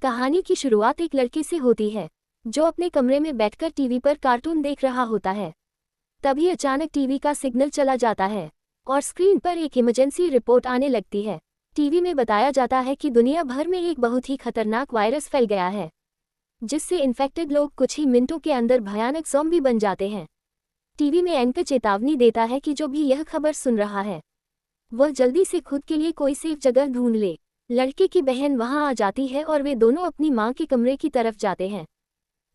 कहानी की शुरुआत एक लड़के से होती है जो अपने कमरे में बैठकर टीवी पर कार्टून देख रहा होता है। तभी अचानक टीवी का सिग्नल चला जाता है और स्क्रीन पर एक इमरजेंसी रिपोर्ट आने लगती है। टीवी में बताया जाता है कि दुनिया भर में एक बहुत ही खतरनाक वायरस फैल गया है, जिससे इन्फेक्टेड लोग कुछ ही मिनटों के अंदर भयानक ज़ॉम्बी बन जाते हैं। टीवी में एंकर चेतावनी देता है कि जो भी यह खबर सुन रहा है वह जल्दी से खुद के लिए कोई सेफ जगह ढूंढ ले। लड़के की बहन वहां आ जाती है और वे दोनों अपनी मां के कमरे की तरफ जाते हैं।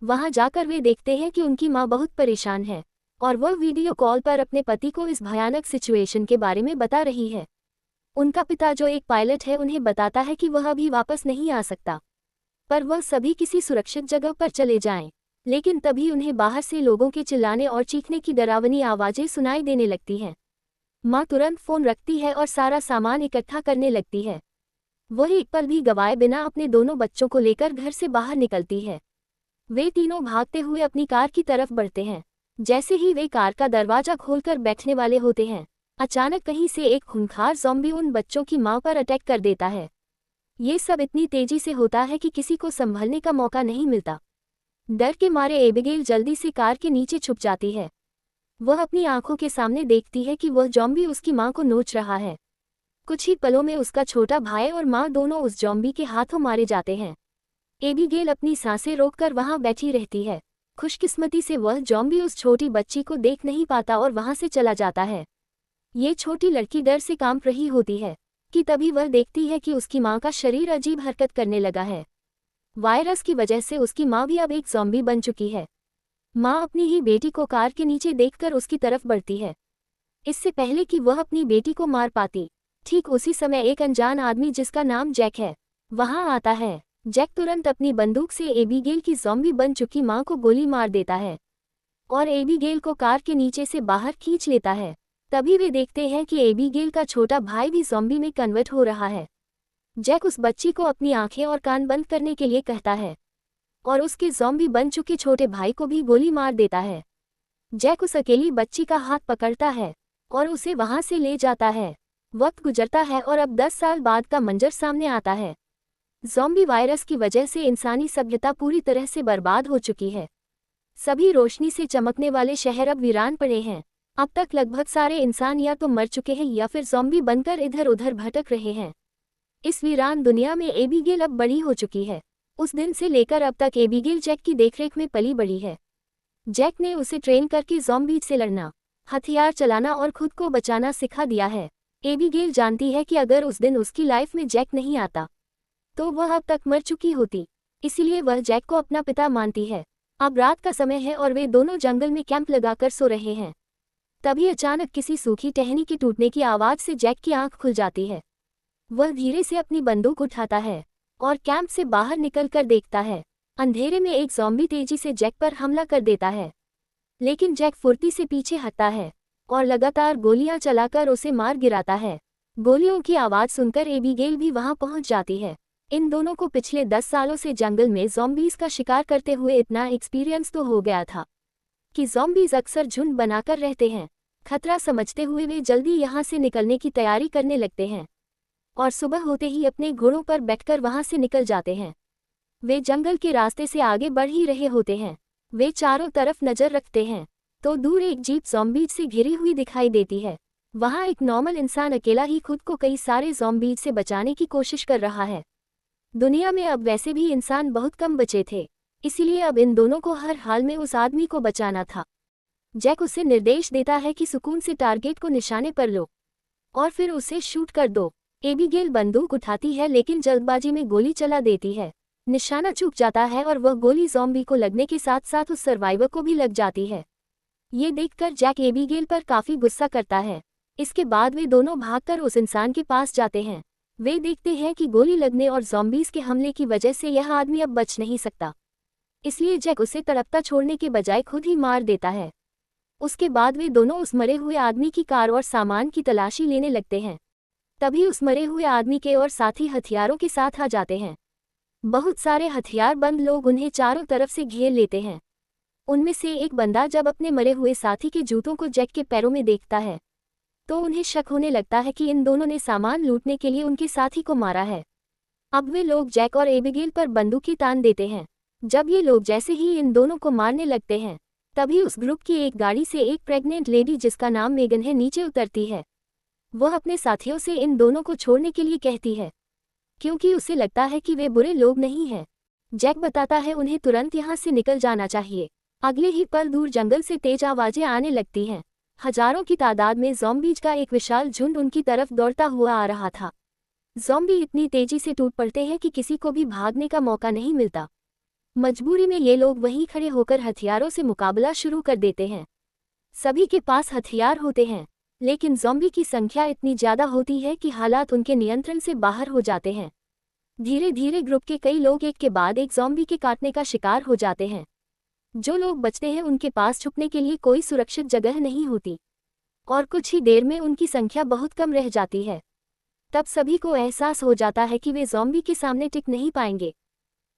वहां जाकर वे देखते हैं कि उनकी मां बहुत परेशान है और वह वीडियो कॉल पर अपने पति को इस भयानक सिचुएशन के बारे में बता रही है। उनका पिता, जो एक पायलट है, उन्हें बताता है कि वह अभी वापस नहीं आ सकता, पर वह सभी किसी सुरक्षित जगह पर चले जाएं। लेकिन तभी उन्हें बाहर से लोगों के चिल्लाने और चीखने की डरावनी आवाज़ें सुनाई देने लगती हैं। मां तुरंत फ़ोन रखती है और सारा सामान इकट्ठा करने लगती है। वह एक पल भी गंवाए बिना अपने दोनों बच्चों को लेकर घर से बाहर निकलती है। वे तीनों भागते हुए अपनी कार की तरफ बढ़ते हैं। जैसे ही वे कार का दरवाजा खोलकर बैठने वाले होते हैं, अचानक कहीं से एक खूंखार ज़ॉम्बी उन बच्चों की मां पर अटैक कर देता है। ये सब इतनी तेजी से होता है कि किसी को संभलने का मौका नहीं मिलता। डर के मारे एबिगेल जल्दी से कार के नीचे छुप जाती है। वह अपनी आंखों के सामने देखती है कि वह ज़ॉम्बी उसकी मां को नोच रहा है। कुछ ही पलों में उसका छोटा भाई और मां दोनों उस ज़ॉम्बी के हाथों मारे जाते हैं। एबिगेल अपनी सांसें रोककर वहां बैठी रहती है। खुशकिस्मती से वह ज़ॉम्बी उस छोटी बच्ची को देख नहीं पाता और वहां से चला जाता है। ये छोटी लड़की डर से कांप रही होती है कि तभी वह देखती है कि उसकी मां का शरीर अजीब हरकत करने लगा है। वायरस की वजह से उसकी मां भी अब एक ज़ॉम्बी बन चुकी है। मां अपनी ही बेटी को कार के नीचे देखकर उसकी तरफ बढ़ती है, इससे पहले कि वह अपनी बेटी को मार पाती। ठीक उसी समय एक अनजान आदमी, जिसका नाम जैक है, वहां आता है। जैक तुरंत अपनी बंदूक से एबिगेल की ज़ॉम्बी बन चुकी मां को गोली मार देता है और एबिगेल को कार के नीचे से बाहर खींच लेता है। तभी वे देखते हैं कि एबिगेल का छोटा भाई भी ज़ॉम्बी में कन्वर्ट हो रहा है। जैक उस बच्ची को अपनी आंखें और कान बंद करने के लिए कहता है और उसके ज़ॉम्बी बन चुके छोटे भाई को भी गोली मार देता है। जैक उस अकेली बच्ची का हाथ पकड़ता है और उसे वहां से ले जाता है। वक्त गुजरता है और अब 10 साल बाद का मंजर सामने आता है। ज़ॉम्बी वायरस की वजह से इंसानी सभ्यता पूरी तरह से बर्बाद हो चुकी है। सभी रोशनी से चमकने वाले शहर अब वीरान पड़े हैं। अब तक लगभग सारे इंसान या तो मर चुके हैं या फिर ज़ॉम्बी बनकर इधर उधर भटक रहे हैं। इस वीरान दुनिया में एबिगेल अब बड़ी हो चुकी है। उस दिन से लेकर अब तक एबिगेल जैक की देखरेख में पली बड़ी है। जैक ने उसे ट्रेन करके ज़ॉम्बी से लड़ना, हथियार चलाना और खुद को बचाना सिखा दिया है। एबिगेल जानती है कि अगर उस दिन उसकी लाइफ में जैक नहीं आता तो वह अब तक मर चुकी होती, इसीलिए वह जैक को अपना पिता मानती है। अब रात का समय है और वे दोनों जंगल में कैंप लगाकर सो रहे हैं। तभी अचानक किसी सूखी टहनी के टूटने की आवाज़ से जैक की आंख खुल जाती है। वह धीरे से अपनी बंदूक उठाता है और कैंप से बाहर निकलकर देखता है। अंधेरे में एक ज़ॉम्बी तेजी से जैक पर हमला कर देता है, लेकिन जैक फुर्ती से पीछे हटता है और लगातार गोलियां चलाकर उसे मार गिराता है। गोलियों की आवाज़ सुनकर एबिगेल भी वहां पहुंच जाती है। इन दोनों को पिछले 10 सालों से जंगल में ज़ॉम्बीज़ का शिकार करते हुए इतना एक्सपीरियंस तो हो गया था कि ज़ॉम्बीज़ अक्सर झुंड बनाकर रहते हैं। खतरा समझते हुए वे जल्दी यहाँ से निकलने की तैयारी करने लगते हैं और सुबह होते ही अपने घोड़ों पर बैठकर वहां से निकल जाते हैं। वे जंगल के रास्ते से आगे बढ़ ही रहे होते हैं। वे चारों तरफ नज़र रखते हैं तो दूर एक जीप ज़ॉम्बीज़ से घिरी हुई दिखाई देती है। वहां एक नॉर्मल इंसान अकेला ही खुद को कई सारे ज़ॉम्बीज़ से बचाने की कोशिश कर रहा है। दुनिया में अब वैसे भी इंसान बहुत कम बचे थे, इसीलिए अब इन दोनों को हर हाल में उस आदमी को बचाना था। जैक उसे निर्देश देता है कि सुकून से टारगेट को निशाने पर लो और फिर उसे शूट कर दो। एबिगेल बंदूक उठाती है लेकिन जल्दबाजी में गोली चला देती है। निशाना चूक जाता है और वह गोली ज़ॉम्बी को लगने के साथ साथ उस सर्वाइवर को भी लग जाती है। ये देखकर जैक एबिगेल पर काफ़ी गुस्सा करता है। इसके बाद वे दोनों भागकर उस इंसान के पास जाते हैं। वे देखते हैं कि गोली लगने और ज़ॉम्बीज़ के हमले की वजह से यह आदमी अब बच नहीं सकता, इसलिए जैक उसे तड़पता छोड़ने के बजाय खुद ही मार देता है। उसके बाद वे दोनों उस मरे हुए आदमी की कार और सामान की तलाशी लेने लगते हैं। तभी उस मरे हुए आदमी के और साथी हथियारों के साथ आ जाते हैं। बहुत सारे हथियारबंद लोग उन्हें चारों तरफ से घेर लेते हैं। उनमें से एक बंदा जब अपने मरे हुए साथी के जूतों को जैक के पैरों में देखता है तो उन्हें शक होने लगता है कि इन दोनों ने सामान लूटने के लिए उनके साथी को मारा है। अब वे लोग जैक और एबिगेल पर बंदूकी तान देते हैं। जब ये लोग जैसे ही इन दोनों को मारने लगते हैं, तभी उस ग्रुप की एक गाड़ी से एक प्रेग्नेंट लेडी जिसका नाम मेगन है नीचे उतरती है। वह अपने साथियों से इन दोनों को छोड़ने के लिए कहती है, क्योंकि उसे लगता है कि वे बुरे लोग नहीं हैं। जैक बताता है उन्हें तुरंत यहाँ से निकल जाना चाहिए। अगले ही पल दूर जंगल से तेज आवाजें आने लगती हैं। हजारों की तादाद में ज़ॉम्बीज का एक विशाल झुंड उनकी तरफ दौड़ता हुआ आ रहा था। ज़ॉम्बी इतनी तेजी से टूट पड़ते हैं कि किसी को भी भागने का मौका नहीं मिलता। मजबूरी में ये लोग वहीं खड़े होकर हथियारों से मुकाबला शुरू कर देते हैं। सभी के पास हथियार होते हैं, लेकिन ज़ॉम्बी की संख्या इतनी ज़्यादा होती है कि हालात उनके नियंत्रण से बाहर हो जाते हैं। धीरे धीरे ग्रुप के कई लोग एक के बाद एक ज़ॉम्बी के काटने का शिकार हो जाते हैं। जो लोग बचते हैं उनके पास छुपने के लिए कोई सुरक्षित जगह नहीं होती, और कुछ ही देर में उनकी संख्या बहुत कम रह जाती है। तब सभी को एहसास हो जाता है कि वे ज़ॉम्बी के सामने टिक नहीं पाएंगे।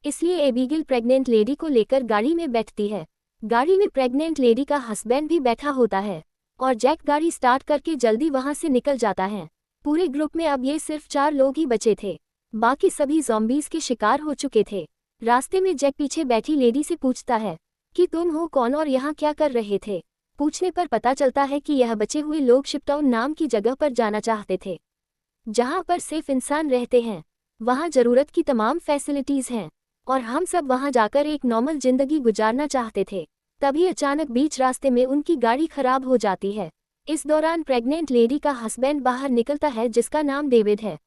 इसलिए एबिगेल प्रेग्नेंट लेडी को लेकर गाड़ी में बैठती है। गाड़ी में प्रेग्नेंट लेडी का हस्बैंड भी बैठा होता है, और जैक गाड़ी स्टार्ट करके जल्दी वहां से निकल जाता है। पूरे ग्रुप में अब ये सिर्फ 4 लोग ही बचे थे, बाकी सभी ज़ॉम्बीज के शिकार हो चुके थे। रास्ते में जैक पीछे बैठी लेडी से पूछता है कि तुम हो कौन और यहाँ क्या कर रहे थे। पूछने पर पता चलता है कि यह बचे हुए लोग शिपटाउन नाम की जगह पर जाना चाहते थे, जहाँ पर सेफ इंसान रहते हैं, वहाँ ज़रूरत की तमाम फैसिलिटीज़ हैं, और हम सब वहां जाकर एक नॉर्मल जिंदगी गुजारना चाहते थे। तभी अचानक बीच रास्ते में उनकी गाड़ी खराब हो जाती है। इस दौरान प्रेग्नेंट लेडी का हस्बैंड बाहर निकलता है जिसका नाम डेविड है।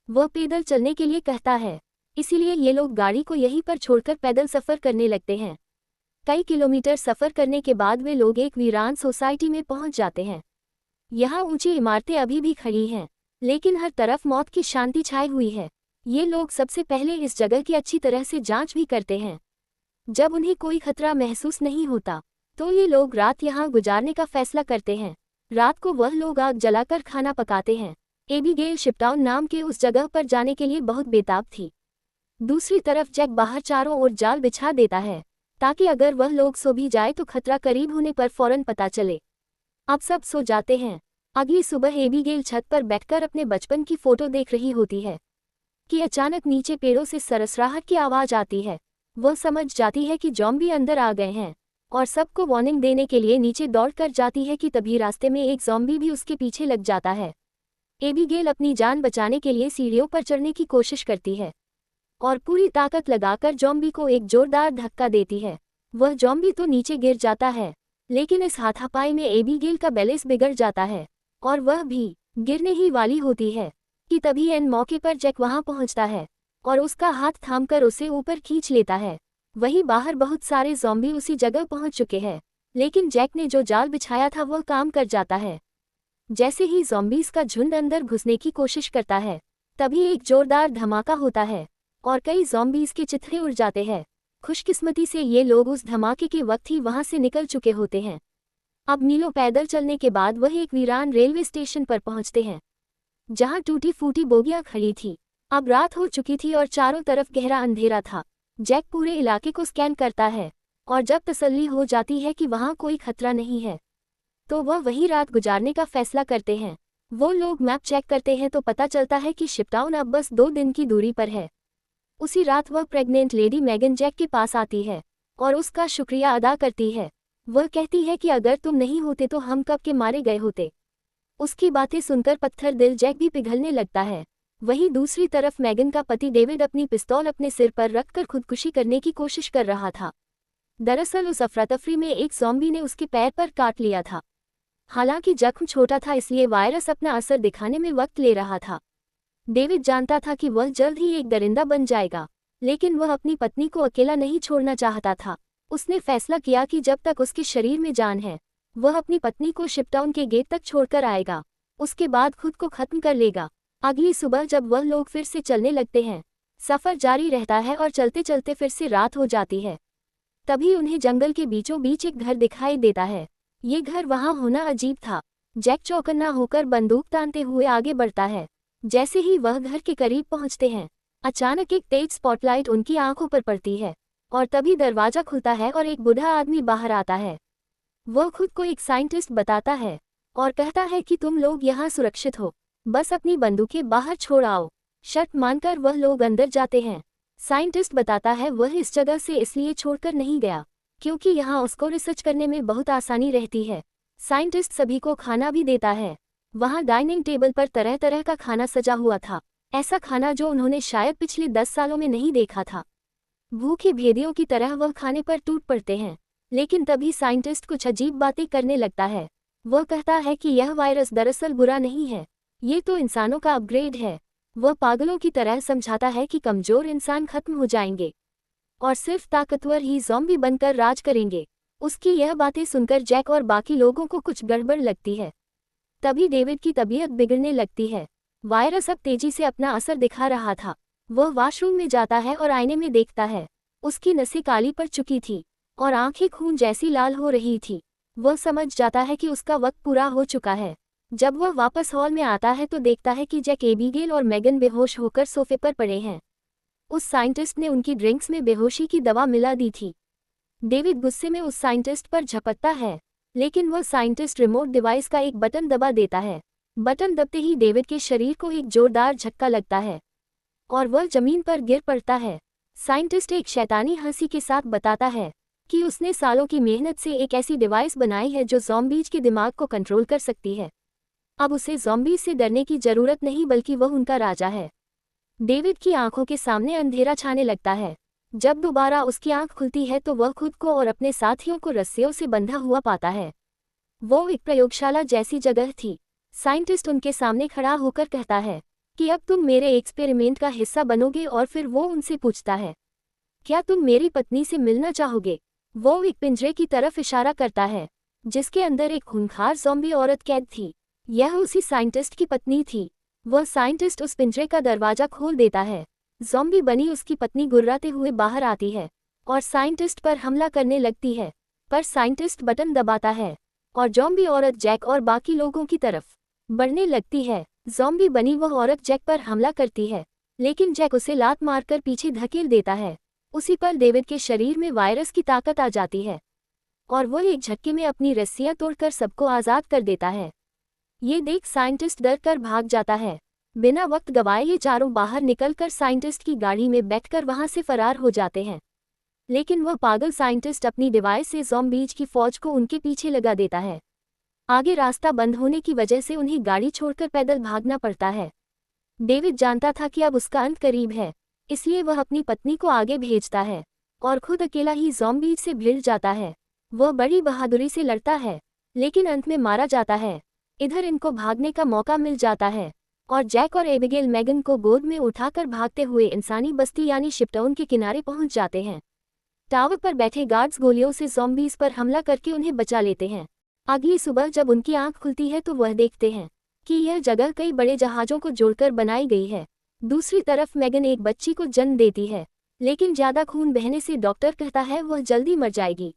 वह पैदल चलने के लिए कहता है, इसीलिए ये लोग गाड़ी को यहीं पर छोड़कर पैदल सफ़र करने लगते हैं। कई किलोमीटर सफ़र करने के बाद वे लोग एक वीरान सोसाइटी में पहुंच जाते हैं। यहाँ ऊंची इमारतें अभी भी खड़ी हैं, लेकिन हर तरफ मौत की शांति छाई हुई है। ये लोग सबसे पहले इस जगह की अच्छी तरह से जांच भी करते हैं। जब उन्हें कोई खतरा महसूस नहीं होता, तो ये लोग रात यहाँ गुजारने का फैसला करते हैं। रात को वह लोग आग जलाकर खाना पकाते हैं। एबिगेल शिपटाउन नाम के उस जगह पर जाने के लिए बहुत बेताब थी। दूसरी तरफ जैक बाहर चारों ओर जाल बिछा देता है, ताकि अगर वह लोग सो भी जाए तो खतरा करीब होने पर फौरन पता चले। अब सब सो जाते हैं। अगली सुबह एबिगेल छत पर बैठकर अपने बचपन की फोटो देख रही होती है कि अचानक नीचे पेड़ों से सरसराहट की आवाज़ आती है। वह समझ जाती है कि ज़ॉम्बी अंदर आ गए हैं, और सबको वार्निंग देने के लिए नीचे दौड़ कर जाती है कि तभी रास्ते में एक ज़ॉम्बी भी उसके पीछे लग जाता है। एबिगेल अपनी जान बचाने के लिए सीढ़ियों पर चढ़ने की कोशिश करती है, और पूरी ताकत लगाकर ज़ॉम्बी को एक जोरदार धक्का देती है। वह ज़ॉम्बी तो नीचे गिर जाता है, लेकिन इस हाथापाई में एबिगेल का बैलेंस बिगड़ जाता है, और वह भी गिरने ही वाली होती है कि तभी एन मौके पर जैक वहां पहुंचता है, और उसका हाथ थामकर उसे ऊपर खींच लेता है। वहीं बाहर बहुत सारे ज़ॉम्बी उसी जगह पहुंच चुके हैं, लेकिन जैक ने जो जाल बिछाया था वह काम कर जाता है। जैसे ही ज़ॉम्बीज का झुंड अंदर घुसने की कोशिश करता है, तभी एक जोरदार धमाका होता है, और कई ज़ॉम्बीज के चित्रे उड़ जाते हैं। खुशकिस्मती से ये लोग उस धमाके के वक्त ही वहां से निकल चुके होते हैं। अब मीलों पैदल चलने के बाद वह एक वीरान रेलवे स्टेशन पर पहुंचते हैं, जहां टूटी फूटी बोगियां खड़ी थी। अब रात हो चुकी थी और चारों तरफ गहरा अंधेरा था। जैक पूरे इलाके को स्कैन करता है, और जब तसल्ली हो जाती है कि वहां कोई खतरा नहीं है, तो वह वहीं रात गुजारने का फैसला करते हैं। वो लोग मैप चेक करते हैं तो पता चलता है कि शिपटाउन अब बस 2 दिन की दूरी पर है। उसी रात वह प्रेग्नेंट लेडी मैगन जैक के पास आती है, और उसका शुक्रिया अदा करती है। वह कहती है कि अगर तुम नहीं होते तो हम कब के मारे गए होते। उसकी बातें सुनकर पत्थर दिल जैक भी पिघलने लगता है। वहीं दूसरी तरफ मैगन का पति डेविड अपनी पिस्तौल अपने सिर पर रखकर खुदकुशी करने की कोशिश कर रहा था। दरअसल उस अफरा-तफरी में एक ज़ॉम्बी ने उसके पैर पर काट लिया था। हालांकि जख्म छोटा था, इसलिए वायरस अपना असर दिखाने में वक्त ले रहा था। डेविड जानता था कि वह जल्द ही एक दरिंदा बन जाएगा, लेकिन वह अपनी पत्नी को अकेला नहीं छोड़ना चाहता था। उसने फैसला किया कि जब तक उसके शरीर में जान है, वह अपनी पत्नी को शिपटाउन के गेट तक छोड़कर आएगा। उसके बाद खुद को खत्म कर लेगा। अगली सुबह जब वह लोग फिर से चलने लगते हैं, सफ़र जारी रहता है और चलते चलते फिर से रात हो जाती है। तभी उन्हें जंगल के बीचों बीच एक घर दिखाई देता है। ये घर वहां होना अजीब था। जैक चौकन्ना होकर बंदूक तानते हुए आगे बढ़ता है। जैसे ही वह घर के करीब पहुंचते हैं, अचानक एक तेज स्पॉटलाइट उनकी आंखों पर पड़ती है, और तभी दरवाजा खुलता है और एक बूढ़ा आदमी बाहर आता है। वह खुद को एक साइंटिस्ट बताता है और कहता है कि तुम लोग यहाँ सुरक्षित हो, बस अपनी बंदूकें बाहर छोड़ आओ। शर्त मानकर वह लोग अंदर जाते हैं। साइंटिस्ट बताता है वह इस जगह से इसलिए छोड़कर नहीं गया क्योंकि यहाँ उसको रिसर्च करने में बहुत आसानी रहती है। साइंटिस्ट सभी को खाना भी देता है। वहाँ डाइनिंग टेबल पर तरह तरह का खाना सजा हुआ था, ऐसा खाना जो उन्होंने शायद पिछले 10 सालों में नहीं देखा था। भूखे भेदियों की तरह वह खाने पर टूट पड़ते हैं। लेकिन तभी साइंटिस्ट कुछ अजीब बातें करने लगता है। वह कहता है कि यह वायरस दरअसल बुरा नहीं है, ये तो इंसानों का अपग्रेड है। वह पागलों की तरह समझाता है कि कमजोर इंसान खत्म हो जाएंगे और सिर्फ ताकतवर ही ज़ॉम्बी बनकर राज करेंगे। उसकी यह बातें सुनकर जैक और बाकी लोगों को कुछ गड़बड़ लगती है। तभी डेविड की तबीयत बिगड़ने लगती है। वायरस अब तेजी से अपना असर दिखा रहा था। वह वॉशरूम में जाता है और आईने में देखता है। उसकी नसें काली पड़ चुकी थी और आंखें खून जैसी लाल हो रही थी। वह समझ जाता है कि उसका वक्त पूरा हो चुका है। जब वह वापस हॉल में आता है तो देखता है कि जैक, एबीगेल और मैगन बेहोश होकर सोफे पर पड़े हैं। उस साइंटिस्ट ने उनकी ड्रिंक्स में बेहोशी की दवा मिला दी थी। डेविड गुस्से में उस साइंटिस्ट पर झपटता है, लेकिन वह साइंटिस्ट रिमोट डिवाइस का एक बटन दबा देता है। बटन दबते ही डेविड के शरीर को एक जोरदार झटका लगता है और वह जमीन पर गिर पड़ता है। साइंटिस्ट एक शैतानी हंसी के साथ बताता है कि उसने सालों की मेहनत से एक ऐसी डिवाइस बनाई है जो ज़ॉम्बीज के दिमाग को कंट्रोल कर सकती है। अब उसे ज़ॉम्बीज से डरने की जरूरत नहीं, बल्कि वह उनका राजा है। डेविड की आंखों के सामने अंधेरा छाने लगता है। जब दोबारा उसकी आंख खुलती है तो वह खुद को और अपने साथियों को रस्सियों से बंधा हुआ पाता है। वो एक प्रयोगशाला जैसी जगह थी। साइंटिस्ट उनके सामने खड़ा होकर कहता है कि अब तुम मेरे एक्सपेरिमेंट का हिस्सा बनोगे, और फिर वो उनसे पूछता है, क्या तुम मेरी पत्नी से मिलना चाहोगे? वो एक पिंजरे की तरफ इशारा करता है जिसके अंदर एक खूंखार ज़ॉम्बी औरत कैद थी। यह उसी साइंटिस्ट की पत्नी थी। वह साइंटिस्ट उस पिंजरे का दरवाजा खोल देता है। ज़ॉम्बी बनी उसकी पत्नी गुर्राते हुए बाहर आती है और साइंटिस्ट पर हमला करने लगती है, पर साइंटिस्ट बटन दबाता है और ज़ॉम्बी औरत जैक और बाकी लोगों की तरफ बढ़ने लगती है। ज़ॉम्बी बनी वह औरत जैक पर हमला करती है, लेकिन जैक उसे लात मारकर पीछे धकेल देता है। उसी पर डेविड के शरीर में वायरस की ताकत आ जाती है और वह एक झटके में अपनी रस्सियां तोड़कर सबको आज़ाद कर देता है। ये देख साइंटिस्ट डर कर भाग जाता है। बिना वक्त गवाए ये चारों बाहर निकलकर साइंटिस्ट की गाड़ी में बैठकर वहां से फरार हो जाते हैं। लेकिन वह पागल साइंटिस्ट अपनी डिवाइस से ज़ॉम्बीज की फौज को उनके पीछे लगा देता है। आगे रास्ता बंद होने की वजह से उन्हें गाड़ी छोड़कर पैदल भागना पड़ता है। डेविड जानता था कि अब उसका अंत करीब है, इसलिए वह अपनी पत्नी को आगे भेजता है और खुद अकेला ही ज़ॉम्बीज से भिड़ जाता है। वह बड़ी बहादुरी से लड़ता है, लेकिन अंत में मारा जाता है। इधर इनको भागने का मौका मिल जाता है और जैक और एबिगेल मैगन को गोद में उठाकर भागते हुए इंसानी बस्ती यानी शिपटाउन के किनारे पहुंच जाते हैं। टावर पर बैठे गार्ड्स गोलियों से ज़ॉम्बीज पर हमला करके उन्हें बचा लेते हैं। अगली सुबह जब उनकी आंख खुलती है तो वह देखते हैं कि यह जगह कई बड़े जहाज़ों को जोड़कर बनाई गई है। दूसरी तरफ मैगन एक बच्ची को जन्म देती है, लेकिन ज़्यादा खून बहने से डॉक्टर कहता है वह जल्दी मर जाएगी।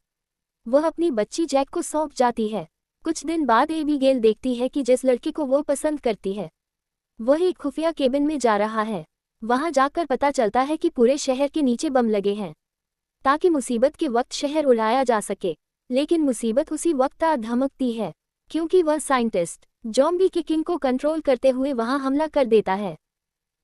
वह अपनी बच्ची जैक को सौंप जाती है। कुछ दिन बाद एबिगेल देखती है कि जिस लड़के को वो पसंद करती है वह एक खुफिया केबिन में जा रहा है। वहां जाकर पता चलता है कि पूरे शहर के नीचे बम लगे हैं ताकि मुसीबत के वक्त शहर उड़ाया जा सके। लेकिन मुसीबत उसी वक्त आ धमकती है क्योंकि वह साइंटिस्ट ज़ॉम्बी के किंग को कंट्रोल करते हुए वहां हमला कर देता है।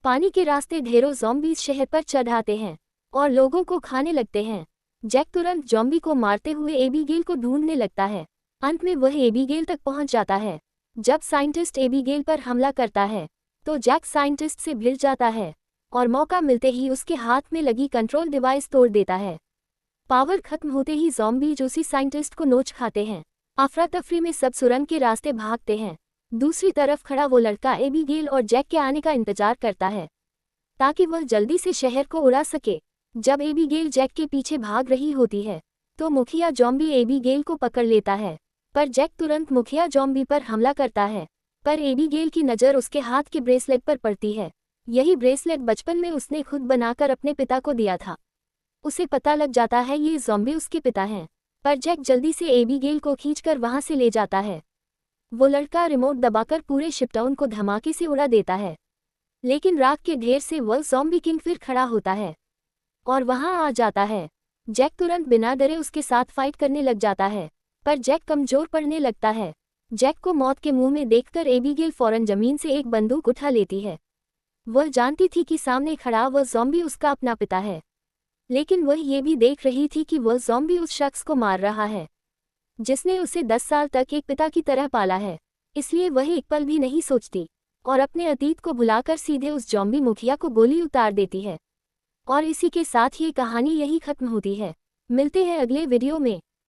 पानी के रास्ते ढेरों ज़ॉम्बीज शहर पर चढ़ आते हैं और लोगों को खाने लगते हैं। जैक तुरंत ज़ॉम्बी को मारते हुए एबिगेल को ढूंढने लगता है। अंत में वह एबिगेल तक पहुंच जाता है। जब साइंटिस्ट एबिगेल पर हमला करता है तो जैक साइंटिस्ट से भिड़ जाता है और मौका मिलते ही उसके हाथ में लगी कंट्रोल डिवाइस तोड़ देता है। पावर खत्म होते ही ज़ॉम्बीज उसी साइंटिस्ट को नोच खाते हैं। अफरा तफरी में सब सुरंग के रास्ते भागते हैं। दूसरी तरफ खड़ा वो लड़का एबिगेल और जैक के आने का इंतजार करता है ताकि वह जल्दी से शहर को उड़ा सके। जब एबिगेल जैक के पीछे भाग रही होती है तो मुखिया ज़ॉम्बी एबिगेल को पकड़ लेता है, पर जैक तुरंत मुखिया ज़ॉम्बी पर हमला करता है। पर एबिगेल की नज़र उसके हाथ के ब्रेसलेट पर पड़ती है। यही ब्रेसलेट बचपन में उसने खुद बनाकर अपने पिता को दिया था। उसे पता लग जाता है ये ज़ॉम्बी उसके पिता हैं, पर जैक जल्दी से एबिगेल को खींचकर वहां से ले जाता है। वो लड़का रिमोट दबाकर पूरे शिपटाउन को धमाके से उड़ा देता है, लेकिन राख के ढेर से वह ज़ॉम्बी किंग फिर खड़ा होता है और वहां आ जाता है। जैक तुरंत बिना डरे उसके साथ फाइट करने लग जाता है, पर जैक कमजोर पड़ने लगता है। जैक को मौत के मुंह में देखकर एबिगेल फौरन जमीन से एक बंदूक उठा लेती है वह जानती थी कि सामने खड़ा वह ज़ॉम्बी उसका अपना पिता है, लेकिन वह ये भी देख रही थी कि वह ज़ॉम्बी उस शख्स को मार रहा है जिसने उसे 10 साल तक एक पिता की तरह पाला है। इसलिए वह एक पल भी नहीं सोचती और अपने अतीत को भुलाकर सीधे उस ज़ॉम्बी मुखिया को गोली उतार देती है। और इसी के साथ ये कहानी यही खत्म होती है। मिलते हैं अगले वीडियो में।